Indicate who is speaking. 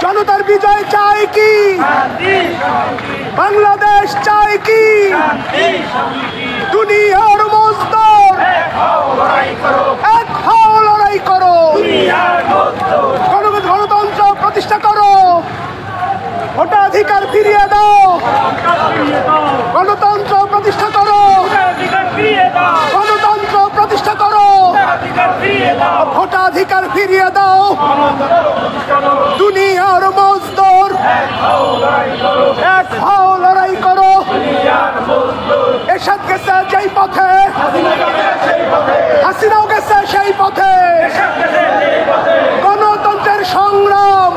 Speaker 1: জনতার বিজয় চাই কি? বাংলাদেশ চাই কি? দুনিয়ার মজদুর এক হও, লড়াই করো, গণতন্ত্র প্রতিষ্ঠা করো, ভোটাধিকার ফিরিয়ে দাও, গণতন্ত্র প্রতিষ্ঠা করো, গণতন্ত্র প্রতিষ্ঠা করো, ভোটাধিকার ফিরিয়ে দাও। দুনিয়ার মজদুর এক হও, লড়াই করো। এরশাদ গেছে যেই পথে, হাসিনাও গেছে সেই পথে। গণতন্ত্রের সংগ্রাম